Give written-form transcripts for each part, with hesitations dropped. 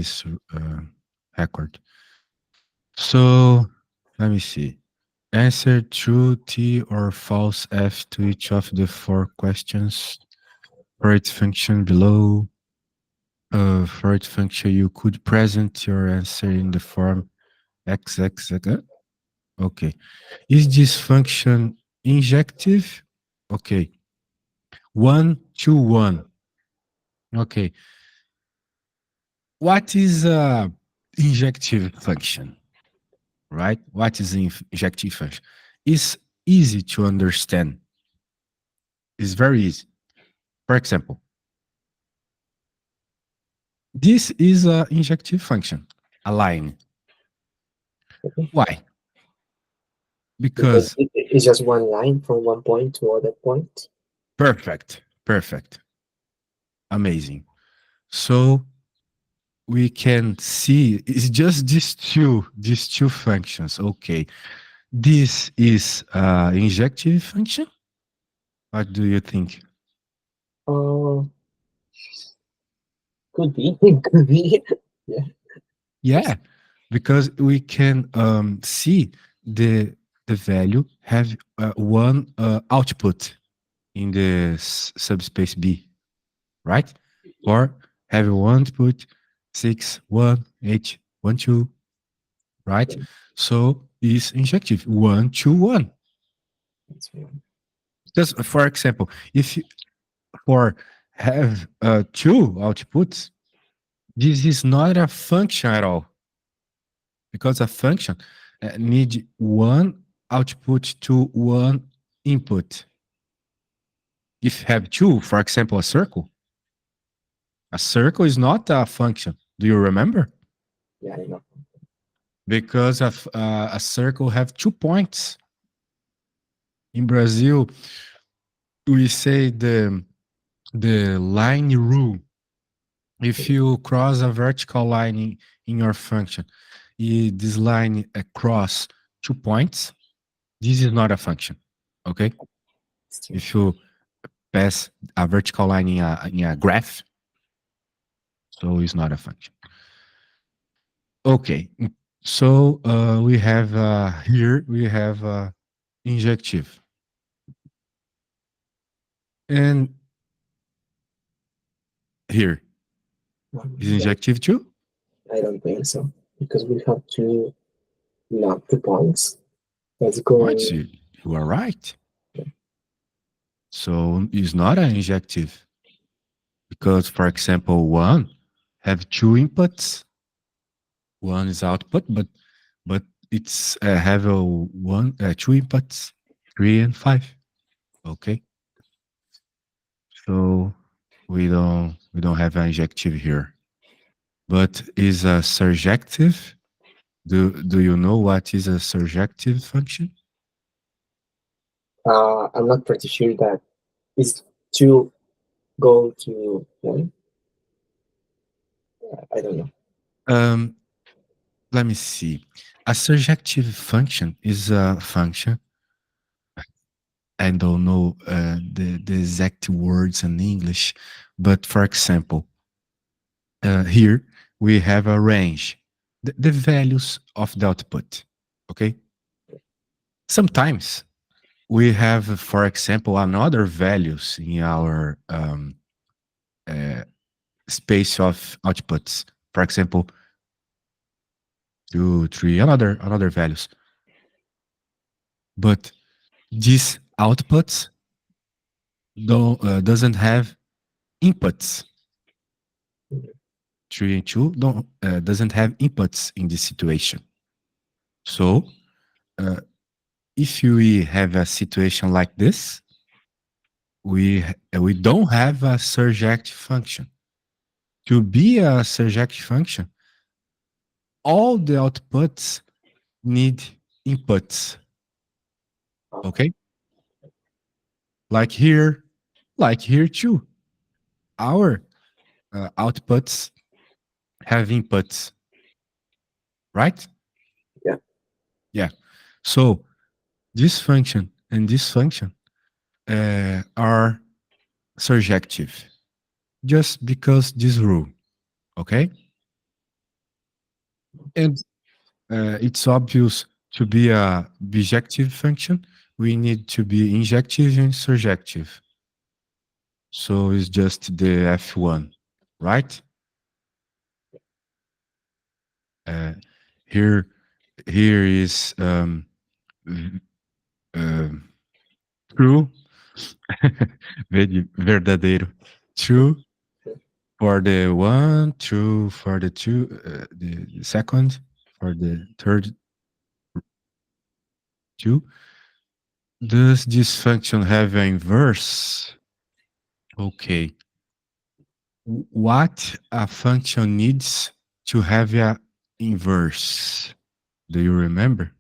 this record. So let me see. Answer true T or false F to each of the four questions. For its function below, for its function, you could present your answer in the form XX. Okay. Is this function injective? Okay. 1 to 1. Okay. What is a injective function? Right? What is an injective function? It's easy to understand. It's very easy. For example, this is an injective function, a line. Why? Because Because it's just one line from one point to other point. perfect, amazing. So we can see it's just these two functions. Okay, this is injective function. What do you think? Uh, could be, could be. Yeah. Yeah, because we can see the value have one output in the subspace B, right? Or have one output 6 1 8 1 2, right? So is injective 1 2 1. That's one. Just for example, if you, for have two outputs, this is not a function at all because a function need one output to one input. If you have two, for example, a circle is not a function. Do you remember? Yeah, I know. Because of, a circle have 2 points. In Brazil, we say the line rule. If you cross a vertical line in your function, this line across 2 points, this is not a function. Okay? Still. If you pass a vertical line in a graph, so it's not a function. Okay. So we have here we have injective. And here is Yeah, injective too? I don't think so because we have to not the points. Let's Points, go. you are right. So it's not an injective because, for example, one have two inputs. One is output, but it's have a one two inputs, 3 and 5. Okay, so we don't have an injective here, but is a surjective. Do you know what is a surjective function? I'm not pretty sure that is to go to one. I don't know. Um, let me see. A surjective function is a function. I don't know the exact words in English, but for example, here we have a range, the values of the output. Okay. Sometimes we have, for example, another values in our uh, space of outputs. For example, 2, 3, another values. But these outputs don't doesn't have inputs. 3 and 2 don't doesn't have inputs in this situation. So uh, if we have a situation like this, we don't have a surjective function. To be a surjective function, all the outputs need inputs. Okay, like here, like here too. Our outputs have inputs, right? Yeah. Yeah. So this function and this function are surjective just because this rule. Okay. And it's obvious to be a bijective function, we need to be injective and surjective. So it's just the F1, right? Uh, here, here is uh, true, verdadeiro, true for the one, true for the two, the second, for the third, two. Does this function have an inverse? Okay. What a function needs to have a inverse? Do you remember?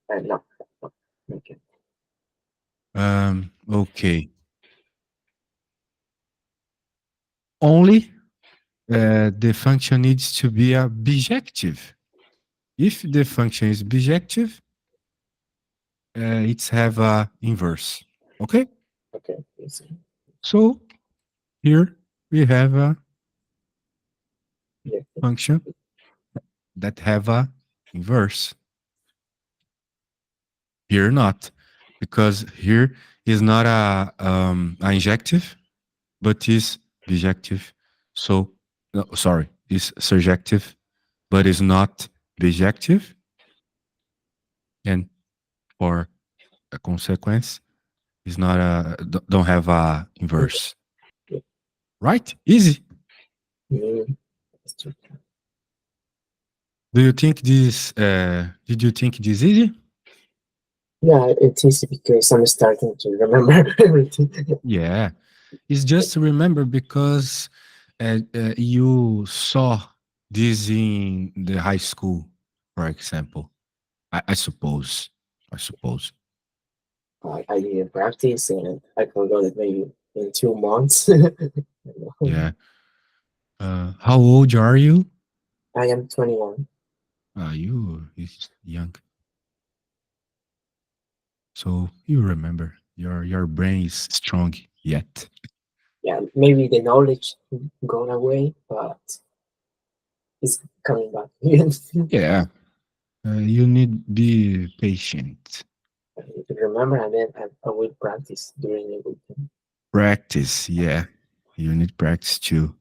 No, no, okay. Okay. Only the function needs to be a bijective. If the function is bijective, it's have a inverse. Okay. Okay, easy. So here we have a Yeah, function that have a inverse. Here not, because here is not a injective, but is bijective. So, no, sorry, is surjective, but is not bijective. And for a consequence, is not don't have a inverse. yeah. Right? Easy. Mm, that's true. Do you think this? Did you think this easy? Yeah, it's easy because I'm starting to remember everything. Yeah. It's just to remember because you saw this in the high school, for example. I suppose. I suppose. I didn't practice and I forgot it maybe in 2 months. Yeah. How old are you? I am 21. You is young, so you remember. Your brain is strong yet. Yeah, maybe the knowledge gone away, but it's coming back. Yeah. You need be patient. I need to remember and then I will practice during the weekend. Practice. Yeah. You need practice too.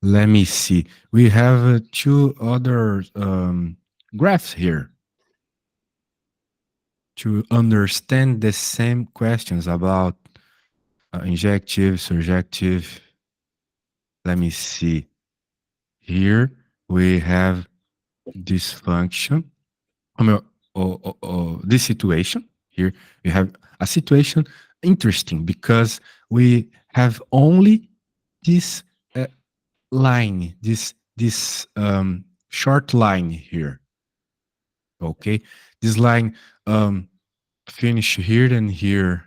Let me see. We have two other graphs here to understand the same questions about injective, surjective. Let me see. Here we have this function. This situation. Here we have a situation interesting because we have only this line, this short line here. Okay, this line finish here and here.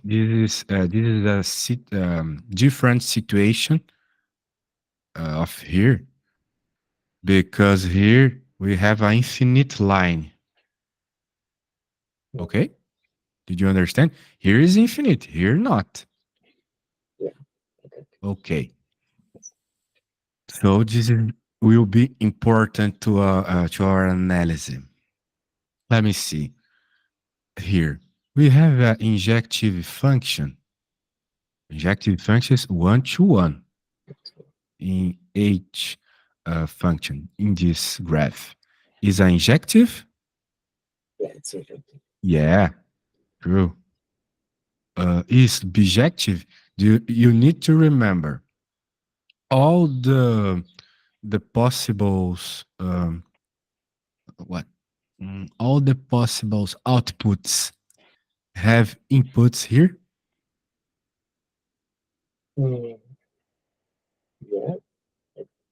This is a different situation of here because here we have an infinite line. Okay, did you understand? Here is infinite, here not. Yeah. Okay. Okay, so this will be important to our analysis. Let me see. Here we have an injective function. Injective function is 1 to 1 in each function in this graph. Is an injective? Yeah, it's interesting. Yeah, true. Is bijective? You need to remember all the possibles what all the possibles outputs have inputs here. Mm, yeah.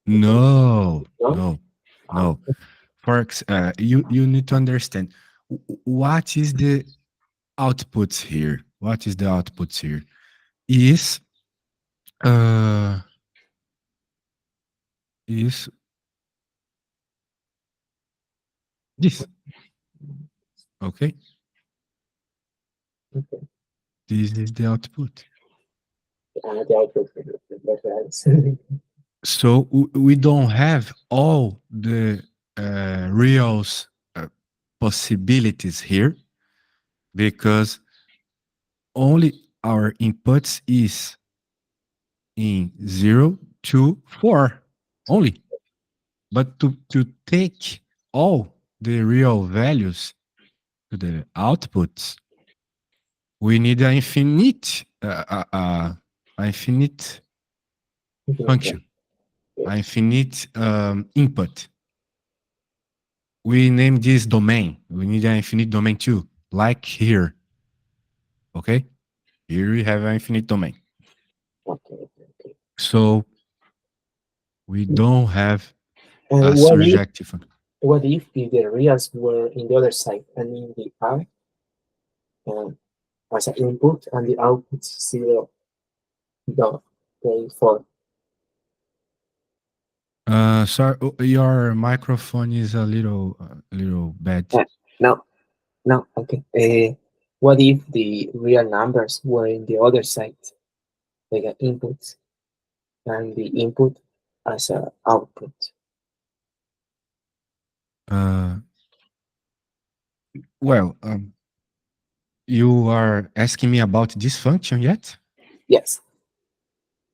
No, No? no, Ah, no. You need to understand what is the outputs here. What is the outputs here? Is uh is this okay? okay. This is the output. The output reference. So we don't have all the real possibilities here because only our inputs is in 0 to 4 only. But to take all the real values to the outputs, we need an infinite function, an infinite input. We name this domain. We need an infinite domain too, like here. Okay, here we have an infinite domain. Okay. So we don't have And a surjective function. what if the reals were in the other side and in the R as an input and the output 0, no, 4? Sorry, your microphone is a little bad. No, no, okay. What if the real numbers were in the other side, like an input, and the input as an output? Well, you are asking me about this function yet? Yes,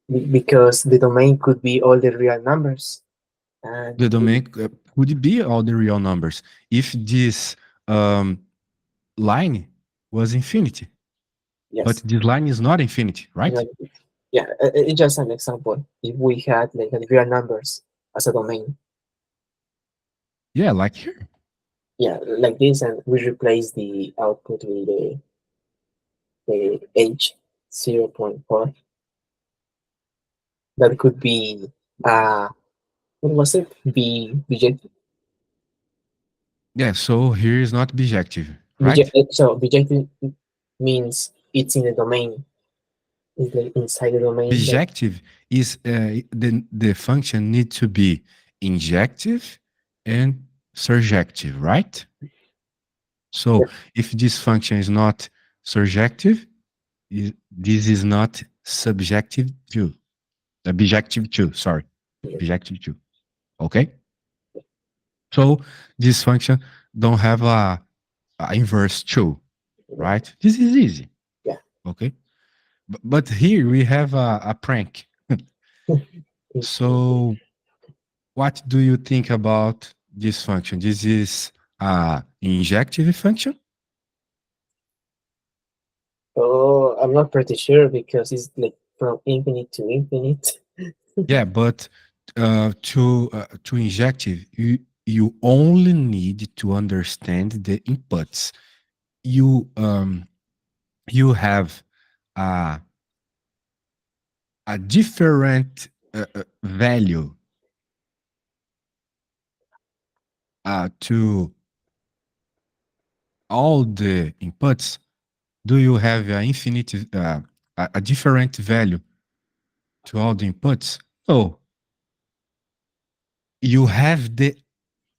because the domain could be all the real numbers, and The domain could be all the real numbers if this line was infinity. yes, But this line is not infinity, right? yeah, it's just an example. If we had like real numbers as a domain, Yeah, like here. yeah, like this, and we replace the output with the h 0.4. That could be what was it? Bijective. Yeah, so here is not bijective, right? So bijective means it's in the domain. It's like inside the domain. But Bijective is the function need to be injective and surjective, right? So if this function is not surjective, this is not subjective too. Bijective too, sorry. Bijective too. Okay? So this function don't have a inverse too, right? This is easy. yeah. Okay? But here we have a prank. So what do you think about this function? This is a injective function? Oh, I'm not pretty sure because it's like from infinite to infinite. Yeah, but to injective, you only need to understand the inputs. You have a different value to all the inputs. Do you have an infinite a different value to all the inputs? No, you have the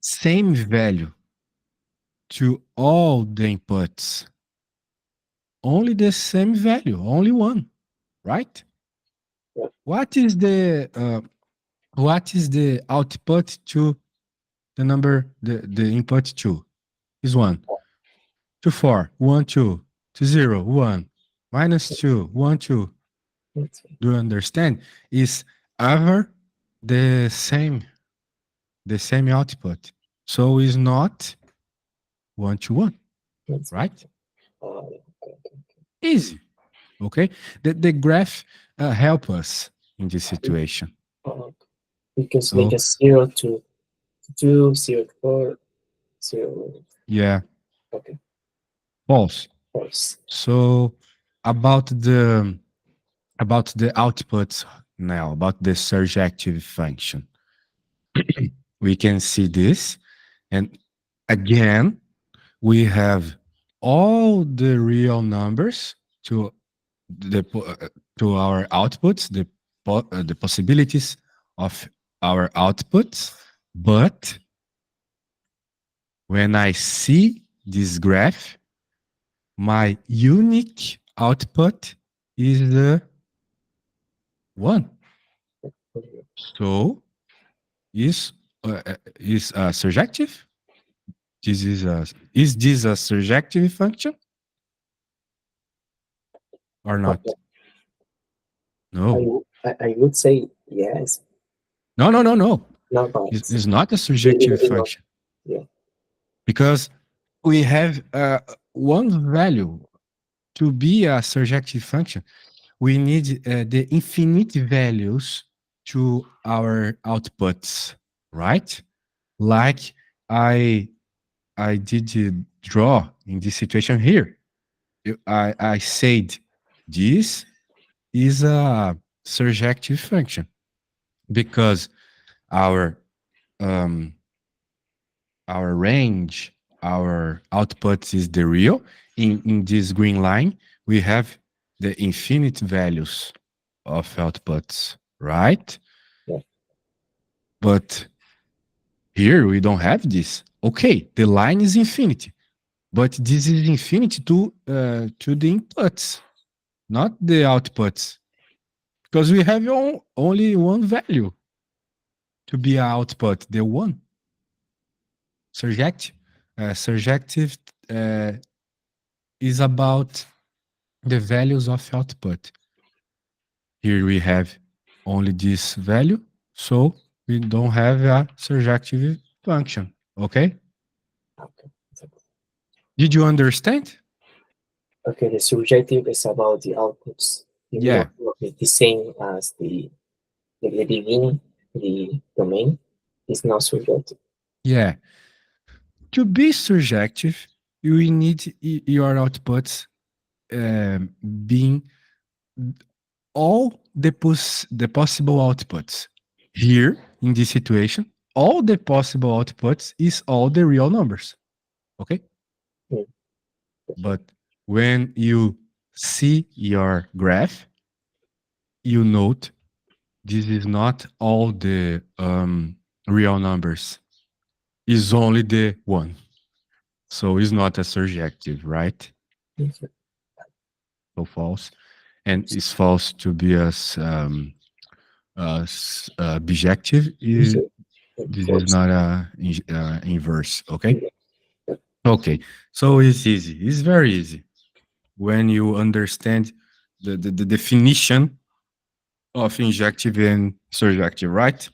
same value to all the inputs. Only the same value, only one, right? Yeah. What is the output to the number the input to is 1 to 4 1 2 to 0 1 minus 2 1 2. Do you understand? Is ever the same output. So it's not 1 to 1, right? Easy. Okay. The graph help us in this situation. Because So like a 0 to 2, 0 to 4, 0. yeah, Okay. false. False. So about the outputs now, about the surjective function, we can see this, and again we have all the real numbers to the to our outputs, the possibilities of our outputs, but when I see this graph, my unique output is the 1. So is surjective? Is this a surjective function or not? No. I would say yes. No. No, but It's not a surjective it not. function. Yeah. Because we have one value. To be a surjective function, we need the infinite values to our outputs, right? Like I did draw in this situation here. I said this is a surjective function because our um, our range, our output is the real. In this green line, we have the infinite values of outputs, right? Yeah. But here we don't have this. Okay, the line is infinity, but this is infinity to the inputs, not the outputs, because we have only one value to be an output, the one. Surjective, surjective is about the values of output. Here we have only this value, so we don't have a surjective function. Okay? Okay. Did you understand? Okay. The surjective is about the outputs. Yeah. The same as the beginning, the domain is not surjective. Yeah. To be surjective, you need your outputs being all the possible outputs. Here, in this situation, all the possible outputs is all the real numbers. Okay? Mm. But when you see your graph, you note this is not all the real numbers. It's only the one. So it's not a surjective, right? Yes. So false. And it's false to be as bijective. This is not a inverse, okay? Yeah. Okay, so it's easy. It's very easy when you understand the definition of injective and surjective, right?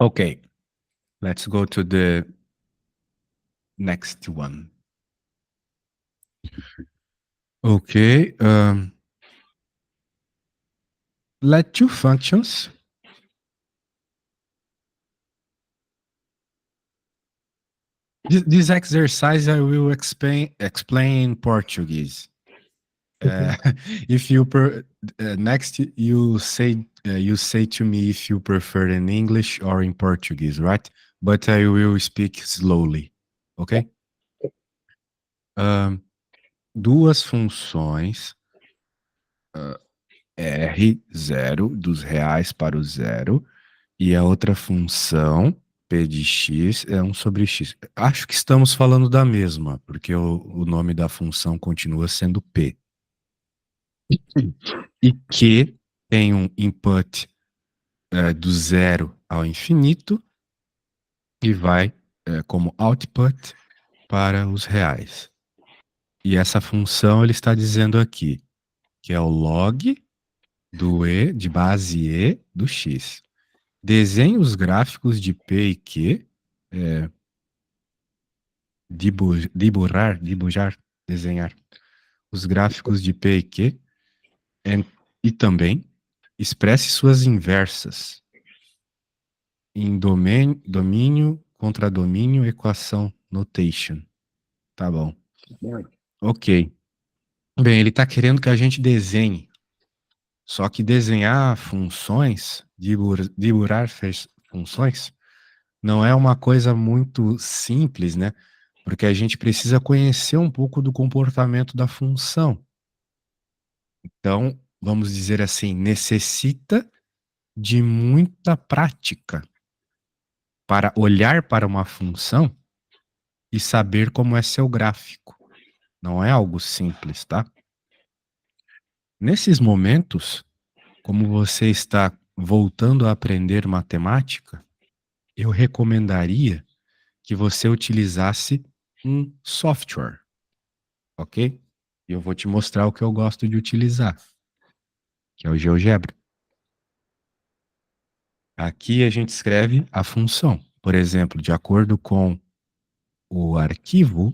Okay, let's go to the next one. Okay, let two functions this exercise I will explain in Portuguese. If you next you say to me if you prefer in English or in Portuguese, right? But I will speak slowly, ok? Duas funções R0 dos reais para o zero e a outra função P de x é 1 sobre x. Acho que estamos falando da mesma, porque o nome da função continua sendo P. E que tem um input do zero ao infinito e vai como output para os reais. E essa função ele está dizendo aqui que é o log do E, de base E, do X. Desenhe os gráficos de P e Q, desenhar os gráficos de P e Q, e também expresse suas inversas em domínio, contradomínio, equação, notation. Tá bom. Ok. Bem, ele está querendo que a gente desenhe. Só que desenhar funções, deburar funções, não é uma coisa muito simples, né? Porque a gente precisa conhecer um pouco do comportamento da função. Então, vamos dizer assim, necessita de muita prática para olhar para uma função e saber como é seu gráfico. Não é algo simples, tá? Nesses momentos, como você está voltando a aprender matemática, eu recomendaria que você utilizasse um software, ok? E eu vou te mostrar o que eu gosto de utilizar, que é o GeoGebra. Aqui a gente escreve a função. Por exemplo, de acordo com o arquivo,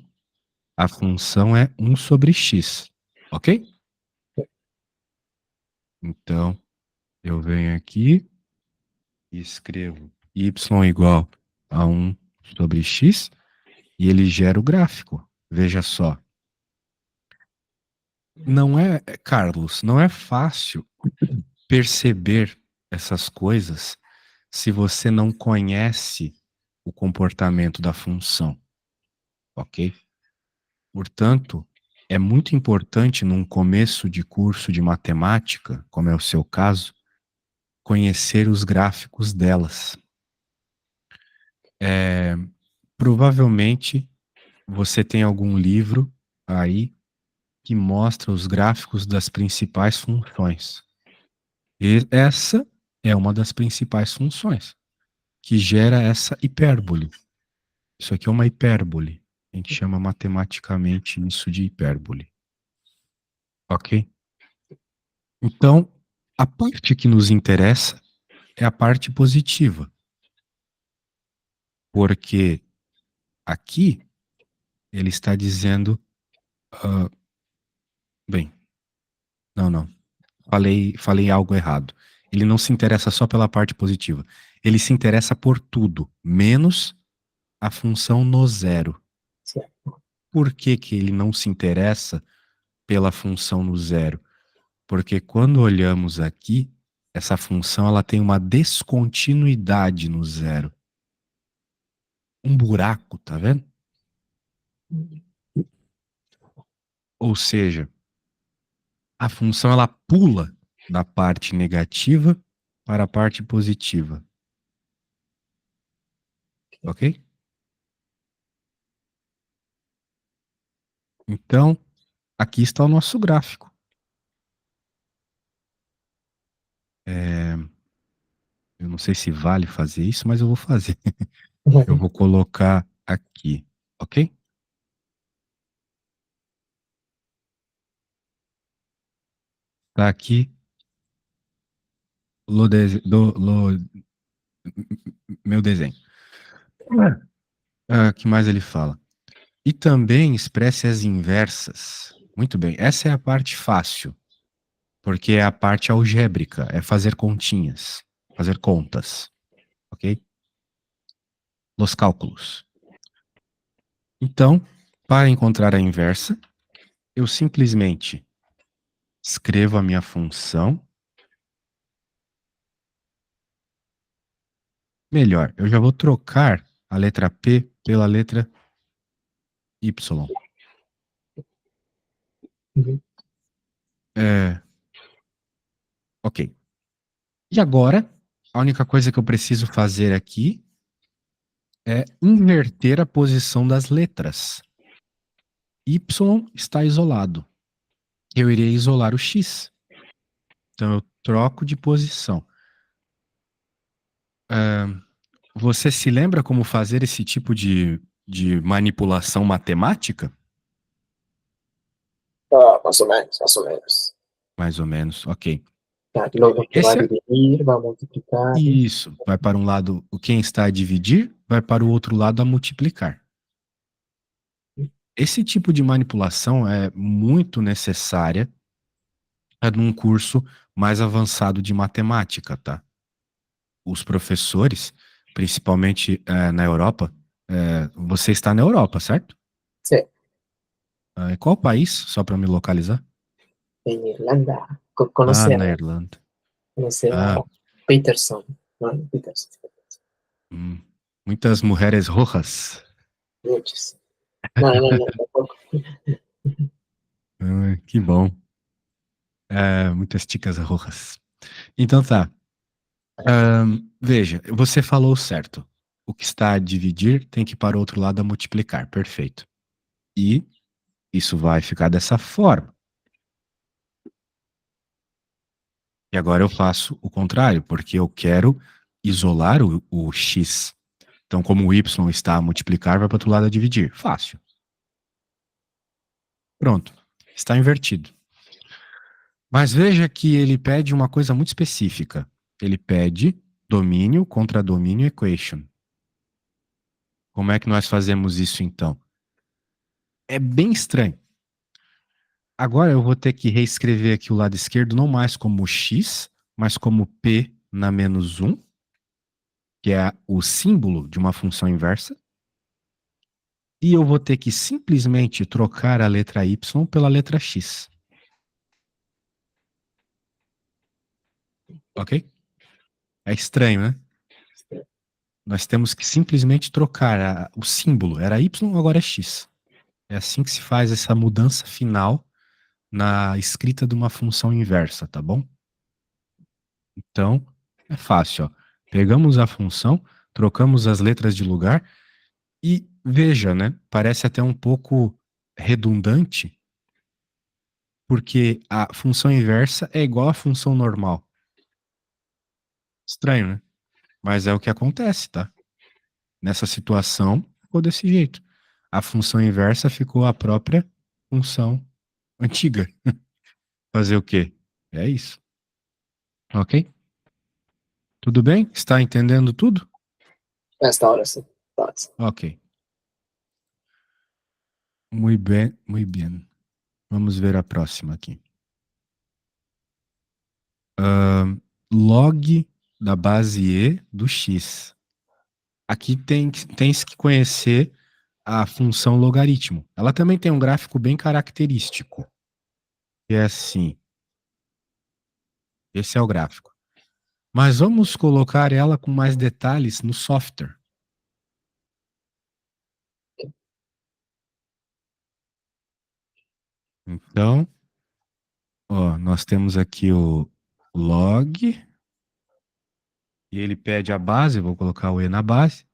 a função é 1 sobre x, ok? Então, eu venho aqui e escrevo y igual a 1 sobre x e ele gera o gráfico. Veja só. Não é, Carlos, não é fácil perceber essas coisas se você não conhece o comportamento da função, ok? Portanto, é muito importante num começo de curso de matemática, como é o seu caso, conhecer os gráficos delas. Provavelmente você tem algum livro aí que mostra os gráficos das principais funções. E essa é uma das principais funções, que gera essa hipérbole. Isso aqui é uma hipérbole. A gente chama matematicamente isso de hipérbole. Ok? Então, a parte que nos interessa é a parte positiva. Porque aqui ele está dizendo. ah, bem, não. Falei algo errado. Ele não se interessa só pela parte positiva. Ele se interessa por tudo, menos a função no zero. certo. Por que que ele não se interessa pela função no zero? Porque quando olhamos aqui, essa função ela tem uma descontinuidade no zero. Um buraco, tá vendo? Ou seja, a função ela pula da parte negativa para a parte positiva. Ok? Então, aqui está o nosso gráfico. Eu não sei se vale fazer isso, mas eu vou fazer. Eu vou colocar aqui, ok? Tá aqui meu desenho. Que mais ele fala? E também expresse as inversas. Muito bem, essa é a parte fácil, porque é a parte algébrica, é fazer continhas, fazer contas, ok? Los cálculos. Então, para encontrar a inversa, eu simplesmente escrevo a minha função. Melhor, eu já vou trocar a letra P pela letra Y. Uhum. Ok. E agora, a única coisa que eu preciso fazer aqui é inverter a posição das letras. Y está isolado. Eu irei isolar o X. Então eu troco de posição. Você se lembra como fazer esse tipo de manipulação matemática? Ah, más o menos. Mais ou menos, ok. Tá, lo que va a Esse é dividir, va a multiplicar. isso. Vai para um lado quem está a dividir, vai para o outro lado a multiplicar. Esse tipo de manipulação é muito necessária num curso mais avançado de matemática, tá? Os professores, principalmente na Europa, você está na Europa, certo? Sí, Em qual país, só para me localizar? en Irlanda. Ah, na Irlanda. Conoce Ah, a Peterson. ¿No? Peterson. hum. Muitas mulheres rojas. Muchos. No, tampoco. Que bom. Muitas chicas rojas. Então tá. Veja, você falou certo. O que está a dividir tem que ir para o outro lado a multiplicar. Perfeito. E isso vai ficar dessa forma. E agora eu faço o contrário, porque eu quero isolar o x. Então, como o y está a multiplicar, vai para o outro lado a dividir. Fácil. Pronto. Está invertido. Mas veja que ele pede uma coisa muito específica. Ele pede domínio contra domínio equation. Como é que nós fazemos isso então? É bem estranho. Agora eu vou ter que reescrever aqui o lado esquerdo não mais como x, mas como p na menos 1, que é o símbolo de uma função inversa. E eu vou ter que simplesmente trocar a letra y pela letra x. Ok? É estranho, né? Nós temos que simplesmente trocar o símbolo. Era y, agora é x. É assim que se faz essa mudança final na escrita de uma função inversa, tá bom? Então, é fácil, ó. Pegamos a função, trocamos as letras de lugar e veja, né? Parece até um pouco redundante, porque a função inversa é igual à função normal. Estranho, né? Mas é o que acontece, tá? Nessa situação, ficou desse jeito. A função inversa ficou a própria função antiga. Fazer o quê? É isso. Ok? Tudo bem? Está entendendo tudo? Hasta ahora sí. Thoughts. Ok. Muito bem, muito bem. Vamos ver a próxima aqui. Log da base E do x. Aqui tens que conhecer a função logaritmo. Ela também tem um gráfico bem característico. Que é assim. Esse é o gráfico. Mas vamos colocar ela com mais detalhes no software. Então, ó, nós temos aqui o log, e ele pede a base, vou colocar o E na base,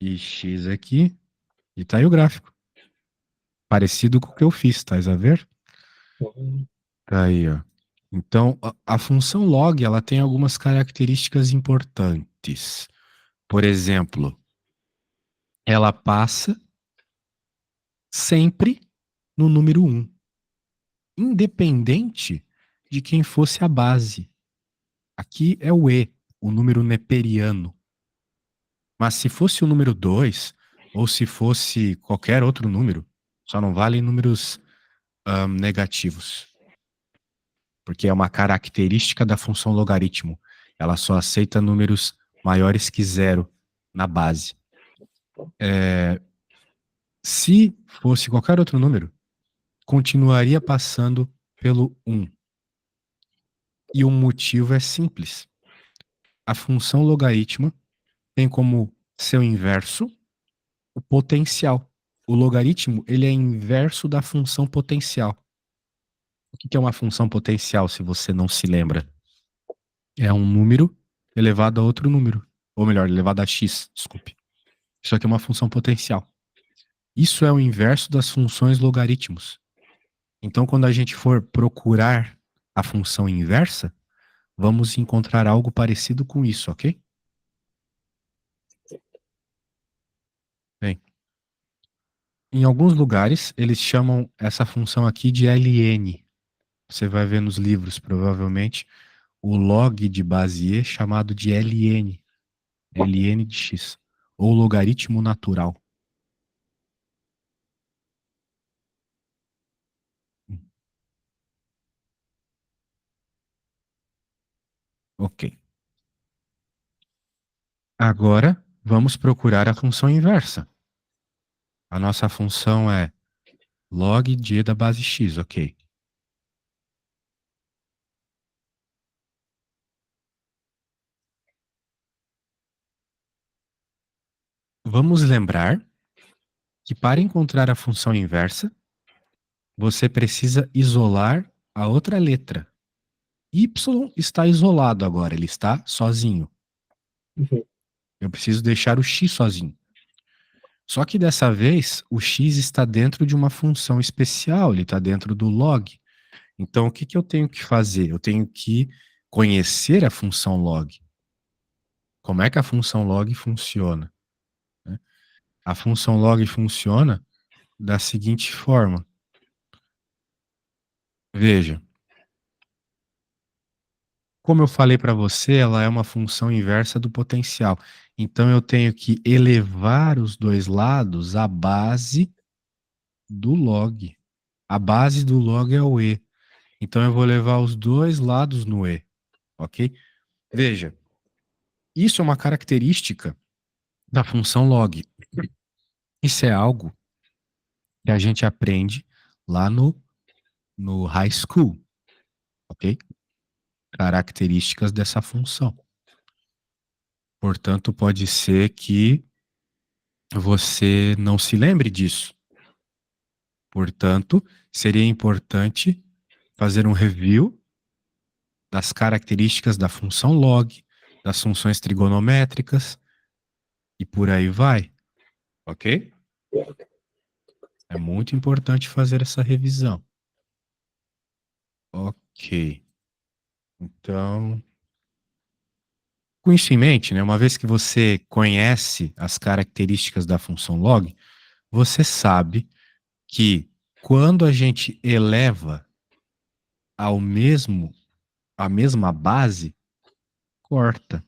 e x aqui, e tá aí o gráfico. Parecido com o que eu fiz, tá a ver? Ujú. Tá aí, ó. Então, a função log, ela tem algumas características importantes. Por exemplo, ela passa sempre no número 1, independente de quem fosse a base. Aqui é o E, o número neperiano. Mas se fosse o número 2, ou se fosse qualquer outro número, só não vale números negativos. Porque é uma característica da função logaritmo. Ela só aceita números maiores que zero na base. Se fosse qualquer outro número, continuaria passando pelo 1. E o motivo é simples. A função logaritmo tem como seu inverso o potencial. O logaritmo, ele é inverso da função potencial. O que é uma função potencial, se você não se lembra? É um número elevado a outro número. Ou melhor, elevado a x, desculpe. Isso aqui é uma função potencial. Isso é o inverso das funções logaritmos. Então, quando a gente for procurar a função inversa, vamos encontrar algo parecido com isso, ok? Bem, em alguns lugares, eles chamam essa função aqui de ln. Você vai ver nos livros, provavelmente, o log de base E chamado de ln. ln de x. Ou logaritmo natural. Ok. Agora, vamos procurar a função inversa. A nossa função é log de E da base x, ok. Vamos lembrar que para encontrar a função inversa, você precisa isolar a outra letra. Y está isolado agora, ele está sozinho. Ujú. Eu preciso deixar o x sozinho. Só que dessa vez, o x está dentro de uma função especial, ele está dentro do log. Então, o que eu tenho que fazer? Eu tenho que conhecer a função log. Como é que a função log funciona? Né? A função log funciona da seguinte forma. Veja, como eu falei para você, ela é uma função inversa do potencial. Então, eu tenho que elevar os dois lados à base do log. A base do log é o E. Então, eu vou levar os dois lados no E, ok? Veja, isso é uma característica da função log. Isso é algo que a gente aprende lá no high school, ok? Características dessa função. Portanto, pode ser que você não se lembre disso. Portanto, seria importante fazer um review das características da função log, das funções trigonométricas e por aí vai, ok? É muito importante fazer essa revisão. Ok. Então, com isso em mente, né, uma vez que você conhece as características da função log, você sabe que quando a gente eleva ao mesmo a mesma base, corta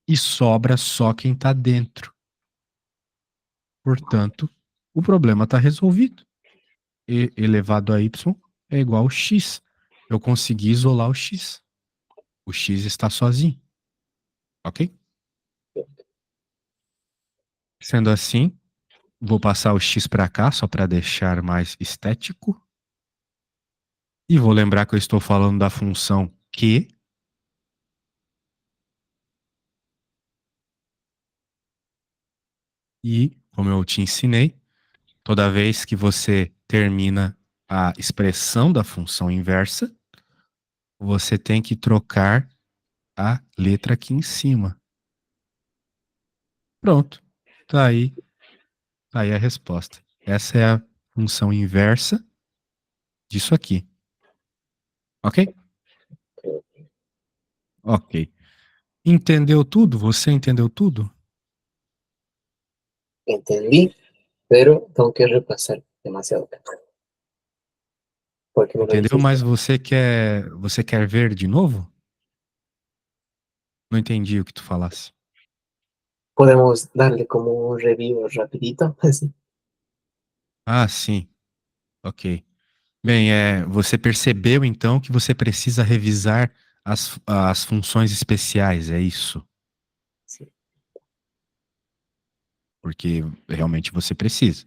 e sobra só quem está dentro. Portanto, o problema está resolvido. E elevado a y é igual a x. Eu consegui isolar o x. O x está sozinho. Ok? Sendo assim, vou passar o x para cá só para deixar mais estético. E vou lembrar que eu estou falando da função Q. E, como eu te ensinei, toda vez que você termina a expressão da função inversa, você tem que trocar a letra aqui em cima. Pronto. Tá aí a resposta. Essa é a função inversa disso aqui. Ok? Ok. Entendeu tudo? Você entendeu tudo? Entendí, pero tengo que repasar demasiado, porque me lo Entendeu? dijiste. Mas você quer ver de novo? Não entendi o que tu falasse. Podemos darle como un review rapidito, así. Ah, sim. Ok. Bem, você percebeu então que você precisa revisar as funções especiais, é isso? Sí. Porque realmente você precisa.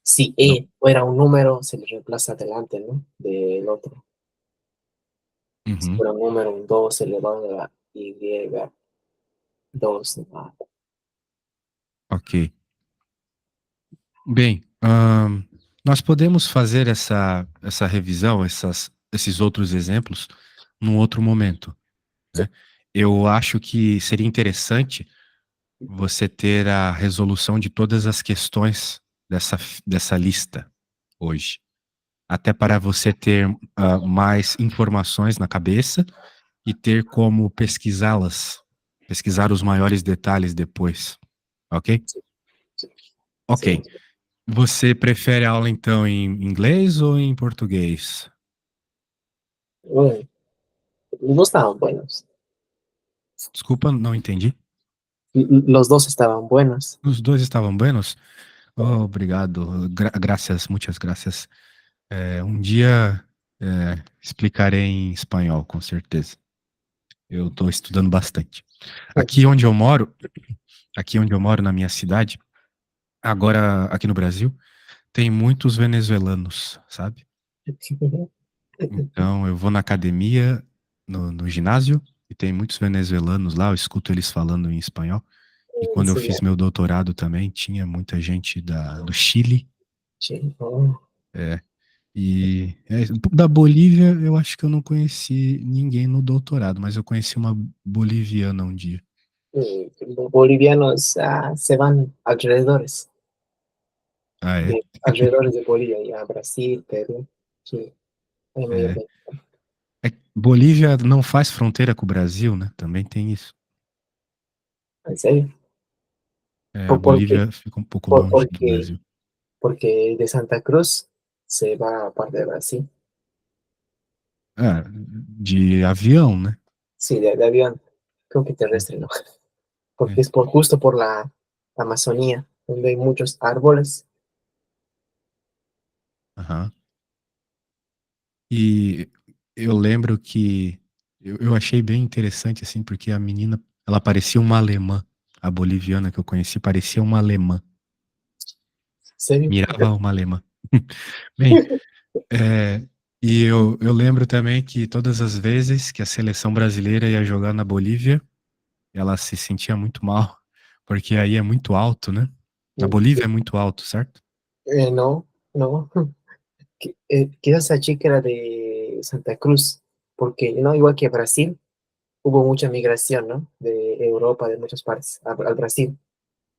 Si Não. E fuera un número, se le reemplaza delante, ¿no? Del otro. Si Uhum. fuera un número, un 2 elevado a Y, 2, ¿no? Ok. Bem, nós podemos fazer essa revisão, esses outros exemplos, num outro momento, Sí, né? Eu acho que seria interessante você ter a resolução de todas as questões dessa lista hoje. Até para você ter mais informações na cabeça e ter como pesquisá-las, pesquisar os maiores detalhes depois, ok? sí, sí, Ok. sí. Você prefere a aula então em inglês ou em português? Bueno, no estaban buenos. Desculpa, não entendi. Los dos estaban buenos. Os dois estavam buenos? Oh, obrigado. Graças, muitas graças. Um dia explicarei em espanhol, com certeza. Eu estou estudando bastante. Aqui onde eu moro, na minha cidade, agora aqui no Brasil, tem muitos venezuelanos, sabe? Então eu vou na academia, no ginásio, e tem muitos venezuelanos lá, eu escuto eles falando em espanhol. E quando eu Sí, fiz meu doutorado também, tinha muita gente do Chile. sí, oh, É, da Bolívia, eu acho que eu não conheci ninguém no doutorado, mas eu conheci uma boliviana um dia. los bolivianos se van Ah, é? alrededores de Bolivia, ya Brasil, Perú, Chile. é meio É, bem. Bolívia não faz fronteira com o Brasil, né? Também tem isso. ¿En serio? A Porque, Bolívia fica um pouco longe do porque, Brasil. porque de Santa Cruz se va a parte de Brasil. De avião, né? Sí, de avión, creo que terrestre, ¿no? Porque É, es justo por la Amazonía, donde hay muchos árboles. aham. E eu lembro que eu achei bem interessante, assim, porque a menina, ela parecia uma alemã. A boliviana que eu conheci parecia uma alemã. ¿En serio? Mirava uma alemã. Bem, é, e eu lembro também que todas as vezes que a seleção brasileira ia jogar na Bolívia, ela se sentia muito mal, porque aí é muito alto, né? Na Bolívia é muito alto, certo? No, no. Quizás esa chica era de Santa Cruz, porque no, igual que Brasil, hubo mucha migración, ¿no? De Europa, de muchas partes, al Brasil.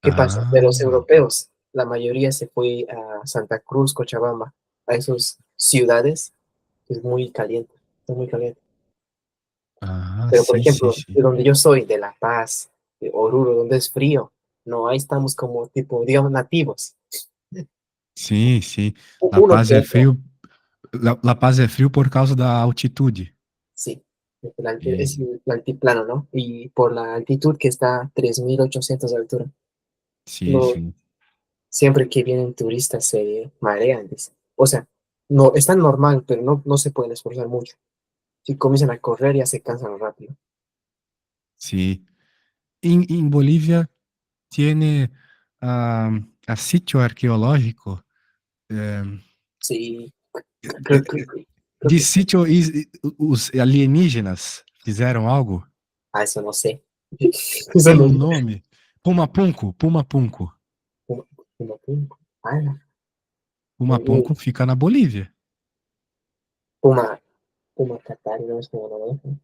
¿Qué pasa? De los Ah, europeos, la mayoría se fue a Santa Cruz, Cochabamba, a esas ciudades que es muy caliente, es muy caliente. Pero, por sim, sim, ejemplo, sim. de donde yo soy, de La Paz, de Oruro, donde es frío, no, ahí estamos como tipo, digamos, nativos. Sim, sim. La Uno Paz que é otro, frio. La Paz é frio por causa da altitude. sí. Es E, el altiplano, ¿no? Y por la altitud que está a 3.800 de altura. sim, No, sim. siempre que vienen turistas se marean, dice. O sea, no, están normal, pero no, no se pueden esforzar mucho. Si comienzan a correr ya se cansan rápido. Sim. Em Bolívia, tiene a sitio arqueológico. eh, Sí, eh, creo de que sí. sítio, os alienígenas fizeram algo? Ah, eso no sé. Eso Tem no. um nome? Pumapunco, Pumapunco. Puma, Puma, Puma. Ah, Pumapunco fica na Bolívia. Puma, Puma Catar, no es como lo ves.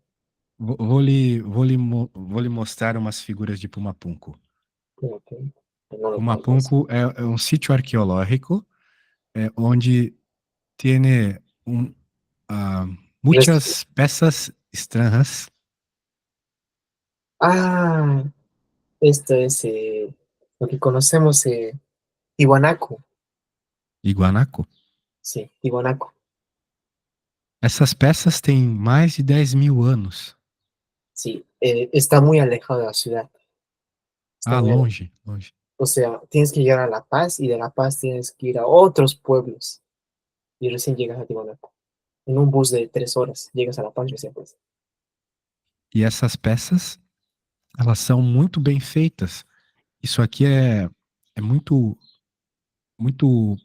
Vou lhe mostrar umas figuras de Pumapunco. Puma, Puma. No lo conozco. Pumapunco é um sítio arqueológico onde tem ah, No es- muitas peças estranhas. ah, esto es lo que conocemos, Tiwanaku. Iguanaco. Sí, Tiwanaku. Essas peças têm mais de 10.000 anos. Sí, está muy alejado de la ciudad. Está Ah, muy alejado. longe, longe. O sea, tienes que llegar a La Paz y de La Paz tienes que ir a otros pueblos y recién llegas a Tiwanaku. En un bus de 3 horas llegas a La Paz recién pues. E essas peças, elas são muito bem feitas. Isso aqui é muito, muito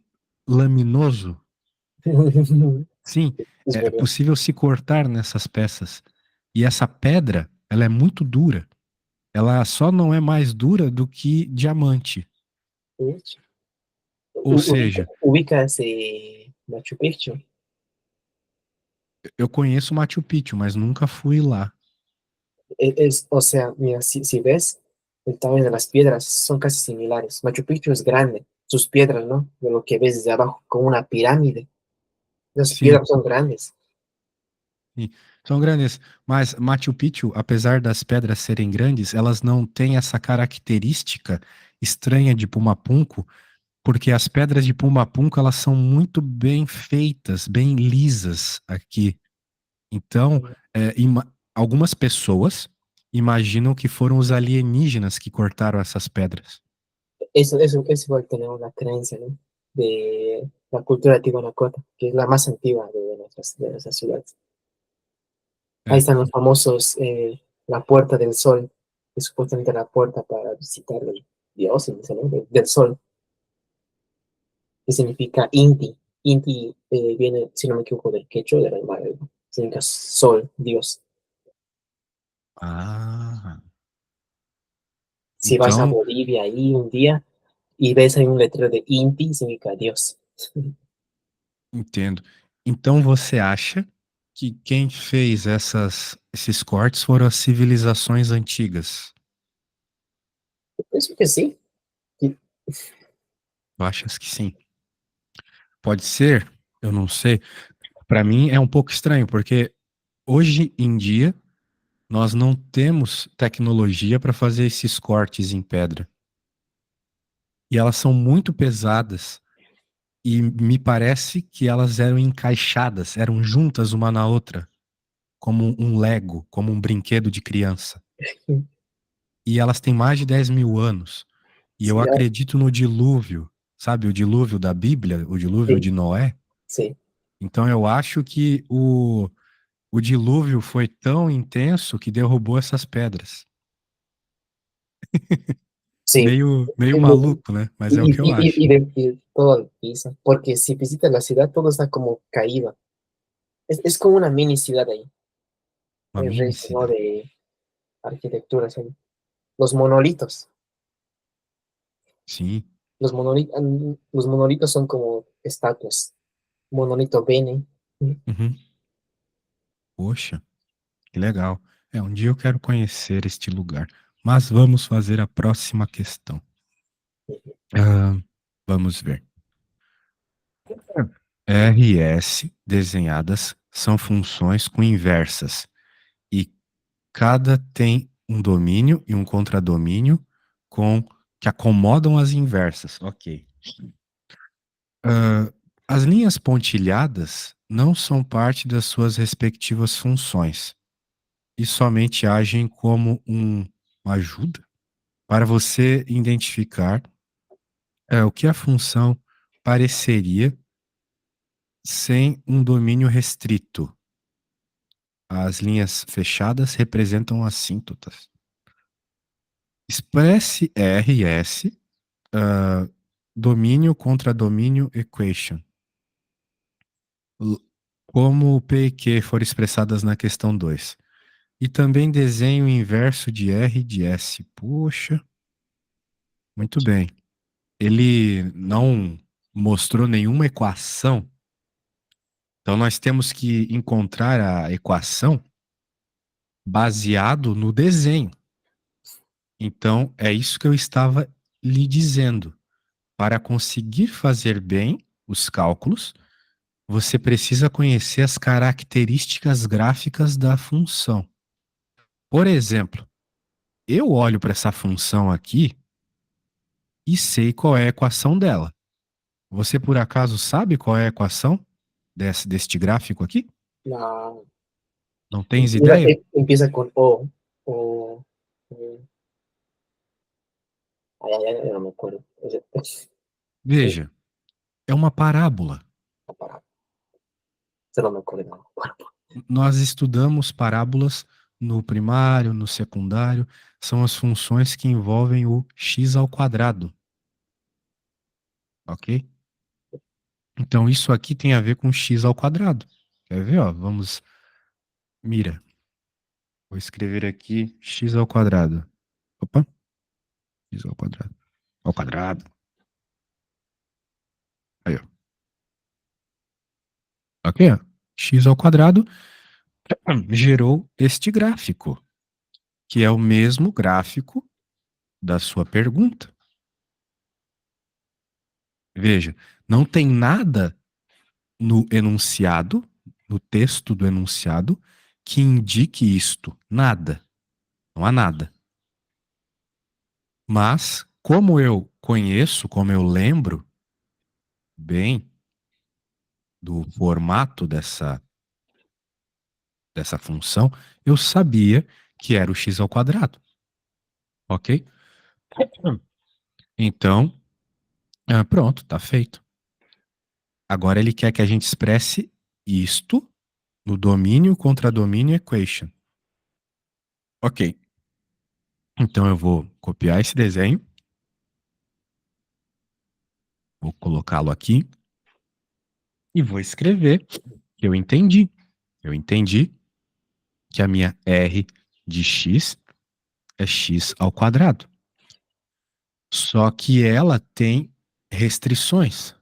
laminoso. Sim, Es é verdad. possível se cortar nessas peças. E essa pedra, ela é muito dura. Ela só não é mais dura do que diamante. De hecho. Ou seja, Ubicas Machu Picchu. eu conheço Machu Picchu, mas nunca fui lá. O sea, mira, si ves, el tamaño de las piedras son casi similares. Machu Picchu es grande, sus piedras, ¿no? De lo que ves desde abajo, como una pirámide. Las Sim, piedras son grandes. sim, são grandes. Mas Machu Picchu, apesar das pedras serem grandes, elas não têm essa característica estranha de Pumapunco, porque as pedras de Pumapunco, elas são muito bem feitas, bem lisas aqui. Então, algumas pessoas imaginam que foram os alienígenas que cortaram essas pedras. Eso igual tenemos la creencia, ¿no? De la cultura tihuanacota, que es la más antigua de nuestras ciudades. Ahí É. están los famosos, la Puerta del Sol, que es supuestamente la puerta para visitar los dioses, ¿no? Del sol, que significa Inti. Inti viene, si no me equivoco, del quechua, del aymara, ¿no? Significa sol, Dios. Ah, Si vas a então, Bolivia ahí un día y ves ahí un letrero de Inti, significa Dios. entendo. Então você acha que quem fez esses cortes foram as civilizações antigas? Pienso que sí. Y Tu achas que sim? Pode ser? Eu não sei. Para mim é um pouco estranho, porque hoje em dia nós não temos tecnologia para fazer esses cortes em pedra. E elas são muito pesadas. E me parece que elas eram encaixadas, eram juntas uma na outra, como um Lego, como um brinquedo de criança. E elas têm mais de 10 mil anos. E eu Sí, ah, acredito no dilúvio, sabe? O dilúvio da Bíblia, o dilúvio de sí, Noé. sí, Então eu acho que o dilúvio foi tão intenso que derrubou essas pedras. sí. Meio Es muy- maluco, né? Mas é o que eu acho. y todo el piso, porque si visitas la ciudad, todo está como caído. Es como una mini ciudad ahí, Uma mini lleno cidade. de arquitecturas ahí. Los monolitos, Sim. los monolitos son como estatuas. Monolito Bene. Uhum. Poxa, que legal. É, um dia eu quero conhecer este lugar. Mas vamos fazer a próxima questão. Ah, vamos ver. RS desenhadas são funções com inversas e cada tem um domínio e um contradomínio com que acomodam as inversas. Ok. Ah, as linhas pontilhadas não são parte das suas respectivas funções e somente agem como uma ajuda para você identificar o que a função pareceria sem um domínio restrito. As linhas fechadas representam assíntotas. Expresse RS, domínio contra domínio equation. Como P e Q foram expressadas na questão 2. E também desenho inverso de R e de S. Poxa, muito bem. Ele não mostrou nenhuma equação. Então nós temos que encontrar a equação baseado no desenho. Então é isso que eu estava lhe dizendo. Para conseguir fazer bem os cálculos, você precisa conhecer as características gráficas da função. Por exemplo, eu olho para essa função aqui e sei qual é a equação dela. Você por acaso sabe qual é a equação deste gráfico aqui? La, Não tens ideia? empieza con O. O ay, ay, ay, no me acuerdo. Sí, Veja, é uma parábola. para, se no me acuerdo. No. Nós estudamos parábolas no primário, no secundário, são as funções que envolvem o x ao quadrado, ok? Então isso aqui tem a ver com x ao quadrado. Quer ver, ó? Vamos, mira. Vou escrever aqui x ao quadrado. Opa, x ao quadrado. Ao quadrado. Aí, ó. Ok, ó. X ao quadrado gerou este gráfico, que é o mesmo gráfico da sua pergunta. Veja, não tem nada no enunciado, no texto do enunciado, que indique isto. Nada. Não há nada. Mas, como eu conheço, como eu lembro bem do formato dessa função, eu sabia que era o x ao quadrado. Ok? Então, pronto, está feito. Agora ele quer que a gente expresse isto no domínio contra domínio equation. Ok. Então eu vou copiar esse desenho. Vou colocá-lo aqui. E vou escrever que eu entendi. Eu entendi que a minha R de x é x ao quadrado. Só que ela tem restrições.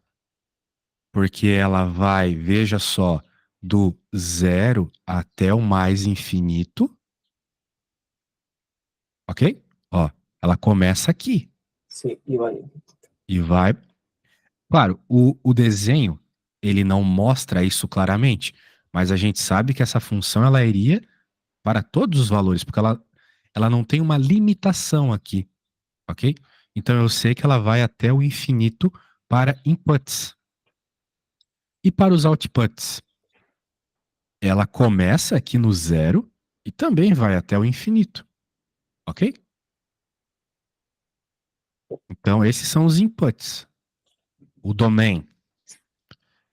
Porque ela vai, veja só, do zero até o mais infinito. Ok? Ó, ela começa aqui Sí, y vale. e vai. Claro, o desenho ele não mostra isso claramente, mas a gente sabe que essa função ela iria para todos os valores, porque ela não tem uma limitação aqui, ok? Então eu sei que ela vai até o infinito para inputs. E para os outputs? Ela começa aqui no zero e também vai até o infinito, ok? Então esses são os inputs. O domain.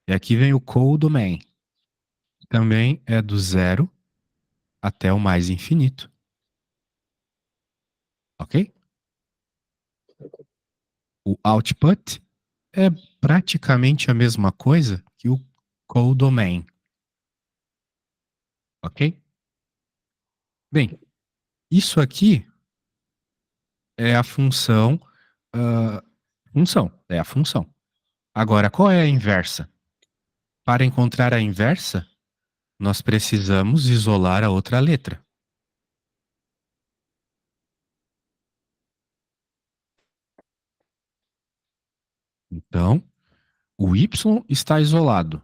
E aqui vem o codomain. Também é do zero até o mais infinito. Ok? O output é praticamente a mesma coisa que o codomain. Ok? Bem, isso aqui é a função. Função, é a função. Agora, qual é a inversa? Para encontrar a inversa, nós precisamos isolar a outra letra. Então, o y está isolado.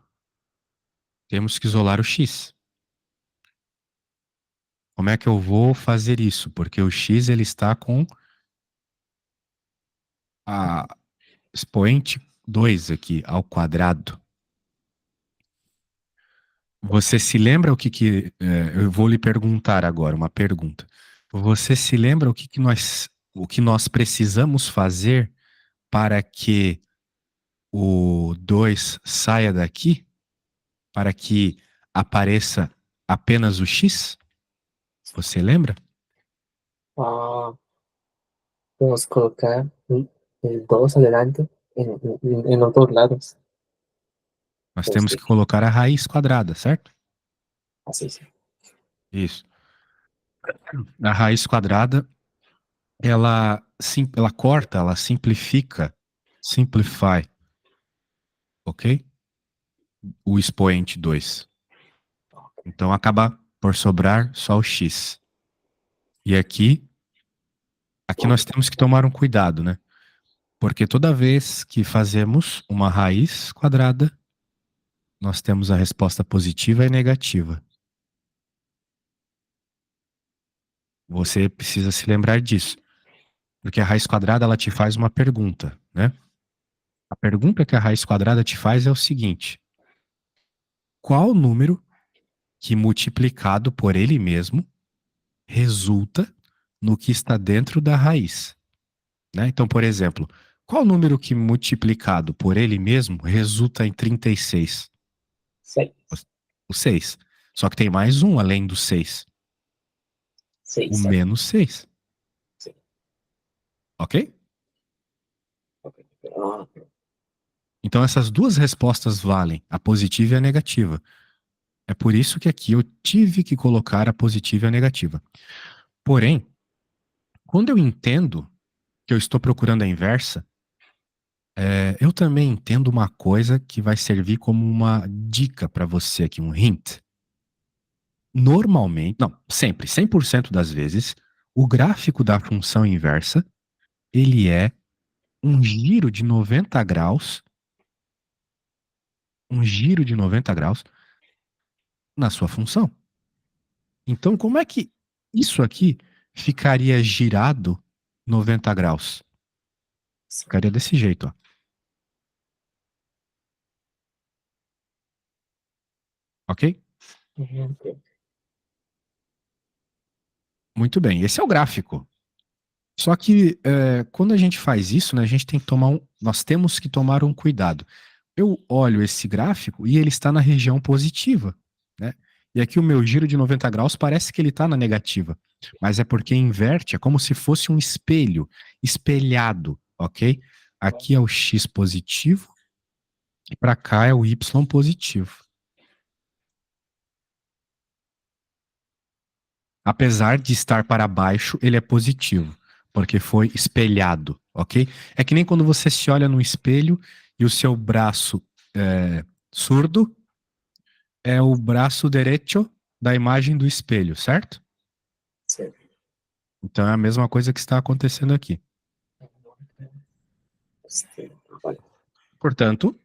Temos que isolar o x. Como é que eu vou fazer isso? Porque o x ele está com a expoente 2 aqui ao quadrado. Você se lembra eu vou lhe perguntar agora uma pergunta. Você se lembra o que nós precisamos fazer para que o 2 saia daqui? Para que apareça apenas o x? Você lembra? Ah, vamos colocar el 2 adelante en los dos lados. Nós temos que Este, colocar a raiz quadrada, certo? así, sí. Isso. A raiz quadrada, ela corta, ela simplifica, simplify, ok? O expoente 2. Então acaba por sobrar só o x. E aqui nós temos que tomar um cuidado, né? Porque toda vez que fazemos uma raiz quadrada, nós temos a resposta positiva e negativa. Você precisa se lembrar disso. Porque a raiz quadrada, ela te faz uma pergunta, né? A pergunta que a raiz quadrada te faz é o seguinte: qual número que multiplicado por ele mesmo resulta no que está dentro da raiz? Né? Então, por exemplo, qual número que multiplicado por ele mesmo resulta em 36? 6, O 6. Só que tem mais um além do 6. 6, O 6. menos 6. Sí, Ok? ok. Ah, Então essas duas respostas valem, a positiva e a negativa. É por isso que aqui eu tive que colocar a positiva e a negativa. Porém, quando eu entendo que eu estou procurando a inversa, eu também entendo uma coisa que vai servir como uma dica para você aqui, um hint. Normalmente, não, sempre, 100% das vezes, o gráfico da função inversa, ele é um giro de 90 graus, um giro de 90 graus na sua função. Então, como é que isso aqui ficaria girado 90 graus? sí. Ficaria desse jeito, ó. Ok? Ok. Muito bem, esse é o gráfico. Só que quando a gente faz isso, né, a gente tem que nós temos que tomar um cuidado. Eu olho esse gráfico e ele está na região positiva, né? E aqui o meu giro de 90 graus parece que ele está na negativa, mas é porque inverte, é como se fosse um espelho, espelhado, ok? Aqui é o x positivo e para cá é o y positivo. Apesar de estar para baixo, ele é positivo, porque foi espelhado, ok? É que nem quando você se olha no espelho e o seu braço surdo é o braço direito da imagem do espelho, certo? Sí. Então é a mesma coisa que está acontecendo aqui. Este, vale. Portanto,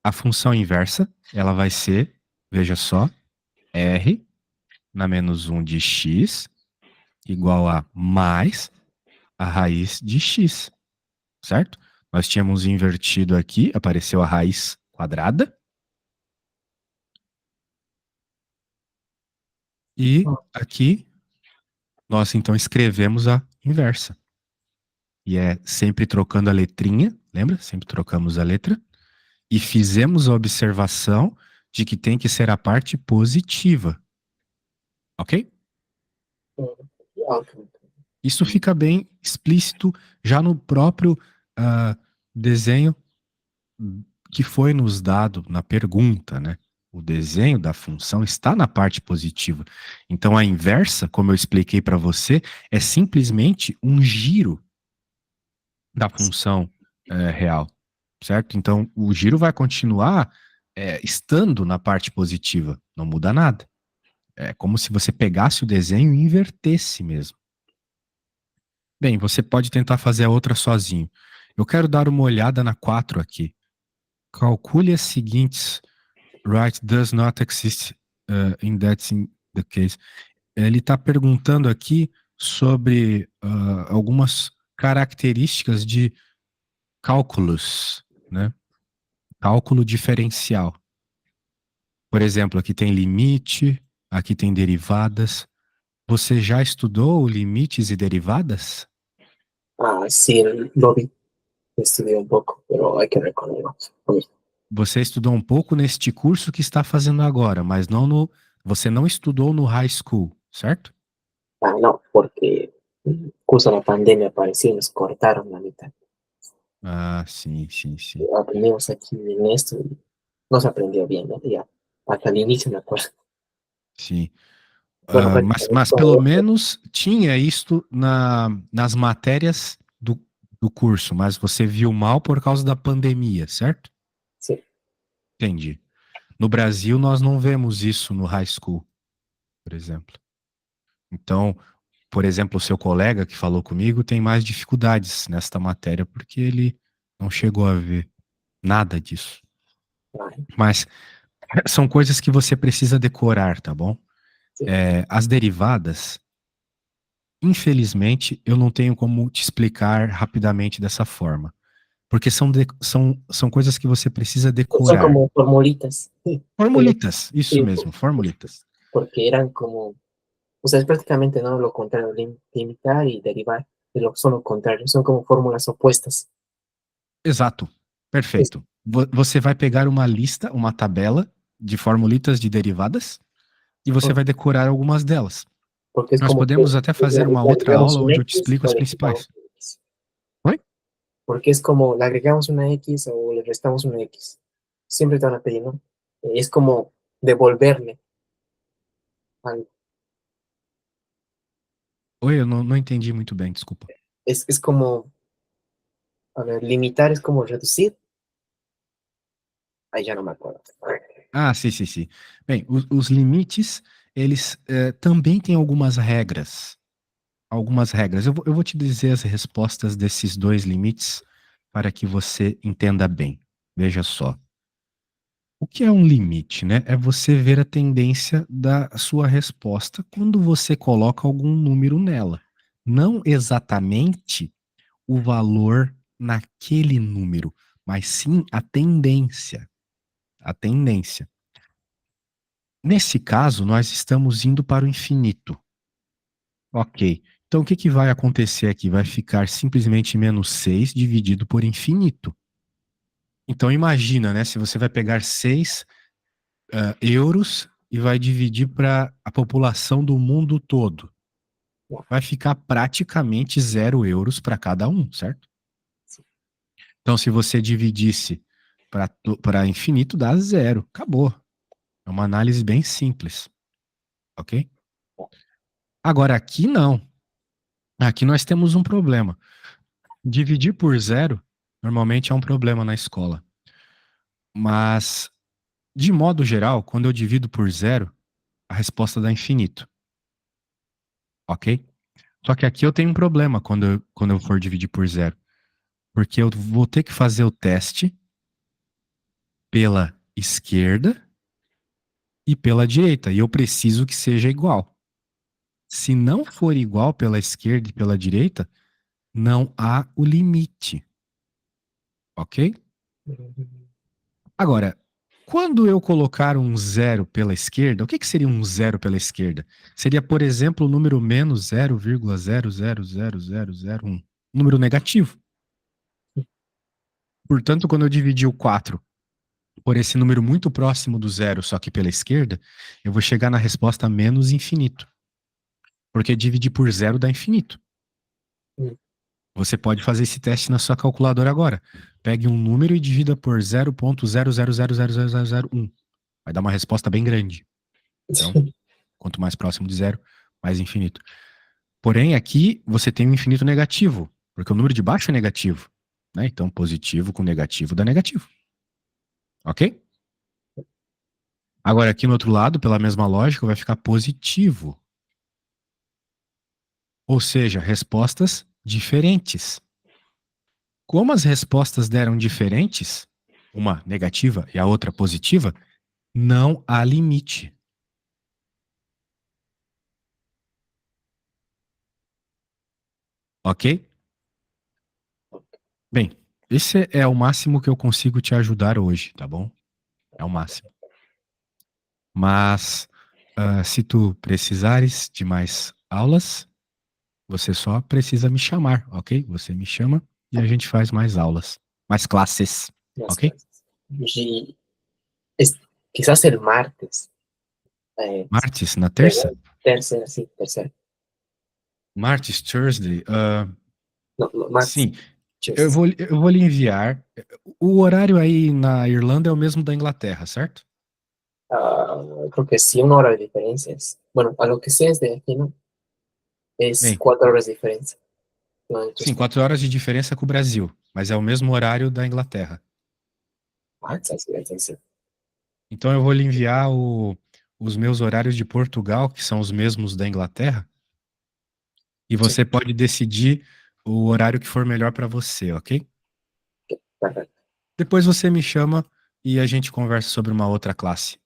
A função inversa, ela vai ser, veja só, r na menos 1 de x igual a mais a raiz de x, certo? Nós tínhamos invertido aqui, apareceu a raiz quadrada. E aqui, nós então escrevemos a inversa. E é sempre trocando a letrinha, lembra? Sempre trocamos a letra. E fizemos a observação de que tem que ser a parte positiva. Ok? Ok. Isso fica bem explícito já no próprio desenho que foi nos dado na pergunta, né? O desenho da função está na parte positiva. Então, a inversa, como eu expliquei para você, é simplesmente um giro da função real, certo? Então, o giro vai continuar estando na parte positiva, não muda nada. É como se você pegasse o desenho e invertesse mesmo. Bem, você pode tentar fazer a outra sozinho. Eu quero dar uma olhada na 4 aqui. Calcule as seguintes. Right does not exist in that's in the case. Ele está perguntando aqui sobre algumas características de cálculos, né? Cálculo diferencial. Por exemplo, aqui tem limite, aqui tem derivadas. Você já estudou limites e derivadas? Ah, sí, lo vi, estudié un poco, pero hay que recordarlo. Você estudou um pouco neste curso que está fazendo agora, mas não no, você não estudou no high school, certo? Ah, no, porque justo la pandemia apareció y nos cortaron la mitad. Ah, sim, sim, sim, Aprendimos aquí en esto y no se aprendió bien, ¿no? Ya, hasta el inicio me acuerdo. sim. Bueno, Mas pelo menos tinha isto nas matérias do curso, mas você viu mal por causa da pandemia, certo? sí, Entendi. No Brasil, nós não vemos isso no high school, por exemplo. Então, por exemplo, o seu colega que falou comigo tem mais dificuldades nesta matéria porque ele não chegou a ver nada disso. vale, Mas são coisas que você precisa decorar, tá bom? sí. As derivadas, infelizmente, eu não tenho como te explicar rapidamente dessa forma. Porque são coisas que você precisa Son decorar. como formulitas, sí, Formulitas, isso sí, mesmo, formulitas. porque eran como, o sea, es prácticamente no lo contrario, limitar y derivar, pero son lo contrario, son como fórmulas opuestas. Exato, Es, perfeito. Você vai pegar uma lista, uma tabela de formulitas de derivadas e você vai decorar algumas delas. porque es Nós como que podemos até fazer uma le outra agregamos aula un onde eu te X explico o as le quitamos principais. un X. Oi? Porque es como le agregamos una X o le restamos una X. Siempre te van a pedir, ¿no? Es como devolverle algo. Oi, eu não entendi muito bem, desculpa. Es como, a ver, limitar es como reducir. Ahí ya no me acuerdo. Ah, sim, sim, sim. Bem, os limites, eles também têm algumas regras. Algumas regras. Eu vou te dizer as respostas desses dois limites para que você entenda bem. Veja só. O que é um limite, né? É você ver a tendência da sua resposta quando você coloca algum número nela. Não exatamente o valor naquele número, mas sim a tendência. A tendência. Nesse caso, nós estamos indo para o infinito. Ok. Então, o que que vai acontecer aqui? Vai ficar simplesmente menos 6 dividido por infinito. Então, imagina, né? Se você vai pegar 6 euros e vai dividir para a população do mundo todo. Vai ficar praticamente 0 euros para cada um, certo? Então, se você dividisse para infinito, dá zero. Acabou. É uma análise bem simples. Ok? Agora, aqui não. Aqui nós temos um problema. Dividir por zero, normalmente é um problema na escola. Mas, de modo geral, quando eu divido por zero, a resposta dá infinito. Ok? Só que aqui eu tenho um problema quando eu for dividir por zero. Porque eu vou ter que fazer o teste pela esquerda e pela direita. E eu preciso que seja igual. Se não for igual pela esquerda e pela direita, não há o limite. Ok? Agora, quando eu colocar um zero pela esquerda, o que seria um zero pela esquerda? Seria, por exemplo, o número menos 0,000001. Um número negativo. Portanto, quando eu dividir o 4 por esse número muito próximo do zero, só que pela esquerda, eu vou chegar na resposta menos infinito. Porque dividir por zero dá infinito. Você pode fazer esse teste na sua calculadora agora. Pegue um número e divida por 0,00000001. Vai dar uma resposta bem grande. Então, quanto mais próximo de zero, mais infinito. Porém, aqui você tem um infinito negativo, porque o número de baixo é negativo. Né? Então, positivo com negativo dá negativo. Ok? Agora, aqui no outro lado, pela mesma lógica, vai ficar positivo. Ou seja, respostas diferentes. Como as respostas deram diferentes, uma negativa e a outra positiva, não há limite. Ok? Bem, esse é o máximo que eu consigo te ajudar hoje, tá bom? É o máximo. Mas, se tu precisares de mais aulas, você só precisa me chamar, ok? Você me chama e a gente faz mais aulas, mais classes, Las ok? clases. Y es, quizás el martes. Martes, na terça? Perdón, tercera, sí, tercera. Martes, Thursday. No, no, martes. Sim, Tuesday. eu vou lhe enviar. O horário aí na Irlanda é o mesmo da Inglaterra, certo? Creo que sí, 1 hora de diferencia. Bueno, a lo que sé es de aquí, ¿no? Es Bem, 4 horas de diferencia. No, sim, entonces, 4 horas de diferença com o Brasil, mas é o mesmo horário da Inglaterra. sí. Então eu vou lhe enviar os meus horários de Portugal, que são os mesmos da Inglaterra, e Sí, você pode decidir o horário que for melhor para você, ok? perfecto. Depois você me chama e a gente conversa sobre uma outra classe.